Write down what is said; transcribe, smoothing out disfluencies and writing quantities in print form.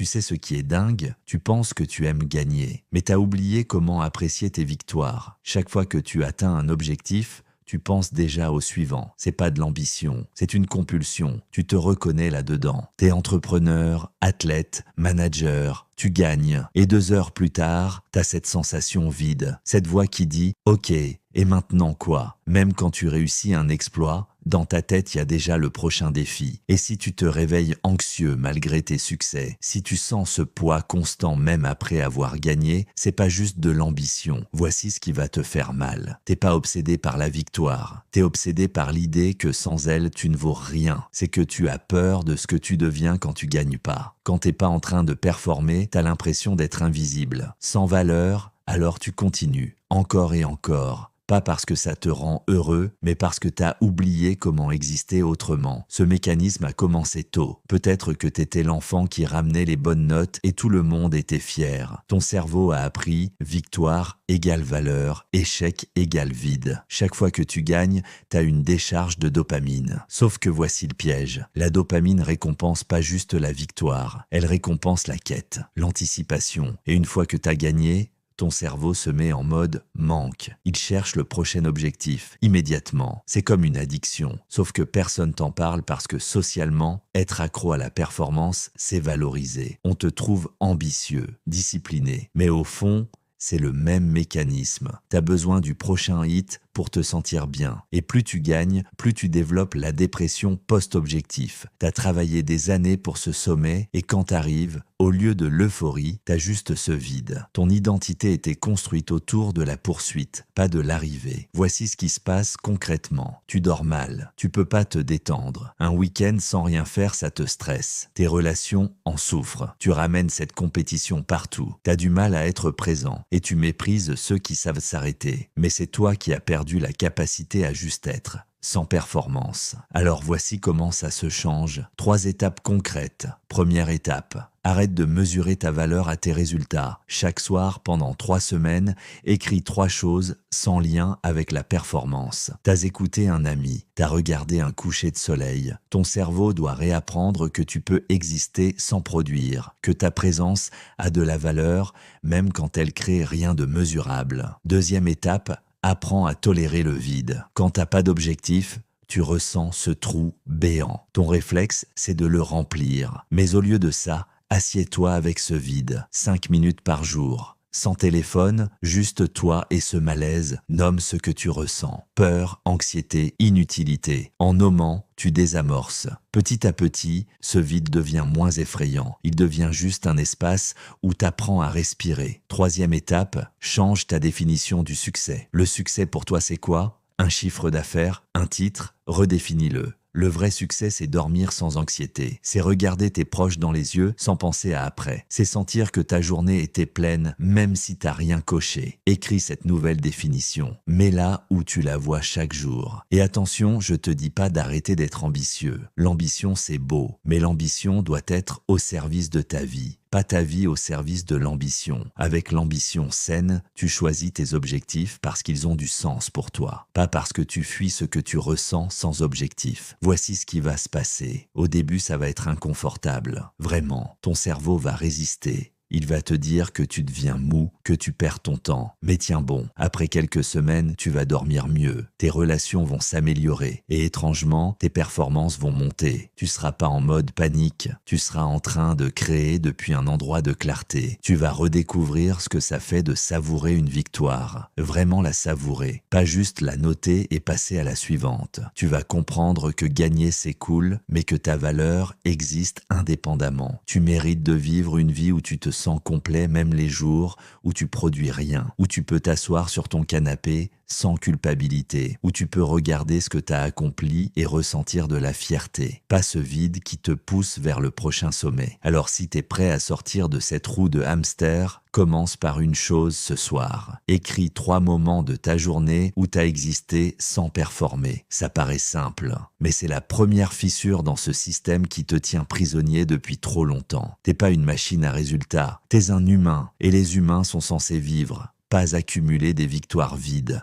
Tu sais ce qui est dingue? Tu penses que tu aimes gagner, mais t'as oublié comment apprécier tes victoires. Chaque fois que tu atteins un objectif, tu penses déjà au suivant. C'est pas de l'ambition, c'est une compulsion. Tu te reconnais là-dedans. T'es entrepreneur, athlète, manager, tu gagnes. Et 2 heures plus tard, t'as cette sensation vide. Cette voix qui dit « Ok, et maintenant quoi ?» Même quand tu réussis un exploit, dans ta tête, il y a déjà le prochain défi. Et si tu te réveilles anxieux malgré tes succès, si tu sens ce poids constant même après avoir gagné, c'est pas juste de l'ambition. Voici ce qui va te faire mal. T'es pas obsédé par la victoire. T'es obsédé par l'idée que sans elle, tu ne vaux rien. C'est que tu as peur de ce que tu deviens quand tu gagnes pas. Quand t'es pas en train de performer, t'as l'impression d'être invisible. Sans valeur, alors tu continues. Encore et encore. Pas parce que ça te rend heureux, mais parce que t'as oublié comment exister autrement. Ce mécanisme a commencé tôt. Peut-être que t'étais l'enfant qui ramenait les bonnes notes et tout le monde était fier. Ton cerveau a appris victoire égale valeur, échec égale vide. Chaque fois que tu gagnes, t'as une décharge de dopamine. Sauf que voici le piège. La dopamine récompense pas juste la victoire, elle récompense la quête, l'anticipation. Et une fois que t'as gagné, ton cerveau se met en mode manque. Il cherche le prochain objectif, immédiatement. C'est comme une addiction. Sauf que personne t'en parle parce que socialement, être accro à la performance, c'est valorisé. On te trouve ambitieux, discipliné. Mais au fond, c'est le même mécanisme. T'as besoin du prochain hit pour te sentir bien. Et plus tu gagnes, plus tu développes la dépression post-objectif. T'as travaillé des années pour ce sommet et quand t'arrives, au lieu de l'euphorie, t'as juste ce vide. Ton identité était construite autour de la poursuite, pas de l'arrivée. Voici ce qui se passe concrètement. Tu dors mal, tu peux pas te détendre. Un week-end sans rien faire, ça te stresse. Tes relations en souffrent. Tu ramènes cette compétition partout. T'as du mal à être présent et tu méprises ceux qui savent s'arrêter. Mais c'est toi qui as perdu la capacité à juste être, sans performance. Alors voici comment ça se change. 3 étapes concrètes. Première étape, arrête de mesurer ta valeur à tes résultats. Chaque soir, pendant 3 semaines, écris 3 choses sans lien avec la performance. T'as écouté un ami, t'as regardé un coucher de soleil. Ton cerveau doit réapprendre que tu peux exister sans produire, que ta présence a de la valeur, même quand elle crée rien de mesurable. Deuxième étape, apprends à tolérer le vide. Quand t'as pas d'objectif, tu ressens ce trou béant. Ton réflexe, c'est de le remplir. Mais au lieu de ça, assieds-toi avec ce vide, 5 minutes par jour. Sans téléphone, juste toi et ce malaise, nomme ce que tu ressens. Peur, anxiété, inutilité. En nommant, tu désamorces. Petit à petit, ce vide devient moins effrayant. Il devient juste un espace où t'apprends à respirer. Troisième étape, change ta définition du succès. Le succès pour toi, c'est quoi? Un chiffre d'affaires, un titre, redéfinis-le. Le vrai succès, c'est dormir sans anxiété. C'est regarder tes proches dans les yeux sans penser à après. C'est sentir que ta journée était pleine, même si t'as rien coché. Écris cette nouvelle définition. Mets-la où tu la vois chaque jour. Et attention, je te dis pas d'arrêter d'être ambitieux. L'ambition, c'est beau, mais l'ambition doit être au service de ta vie. Pas ta vie au service de l'ambition. Avec l'ambition saine, tu choisis tes objectifs parce qu'ils ont du sens pour toi. Pas parce que tu fuis ce que tu ressens sans objectif. Voici ce qui va se passer. Au début, ça va être inconfortable. Vraiment, ton cerveau va résister. Il va te dire que tu deviens mou, que tu perds ton temps. Mais tiens bon, après quelques semaines, tu vas dormir mieux. Tes relations vont s'améliorer. Et étrangement, tes performances vont monter. Tu seras pas en mode panique. Tu seras en train de créer depuis un endroit de clarté. Tu vas redécouvrir ce que ça fait de savourer une victoire. Vraiment la savourer. Pas juste la noter et passer à la suivante. Tu vas comprendre que gagner c'est cool, mais que ta valeur existe indépendamment. Tu mérites de vivre une vie où tu te sens complet même les jours où tu produis rien, où tu peux t'asseoir sur ton canapé sans culpabilité, où tu peux regarder ce que tu as accompli et ressentir de la fierté, pas ce vide qui te pousse vers le prochain sommet. Alors si t'es prêt à sortir de cette roue de hamster, commence par une chose ce soir. Écris 3 moments de ta journée où t'as existé sans performer. Ça paraît simple, mais c'est la première fissure dans ce système qui te tient prisonnier depuis trop longtemps. T'es pas une machine à résultats, t'es un humain, et les humains sont censés vivre, pas accumuler des victoires vides.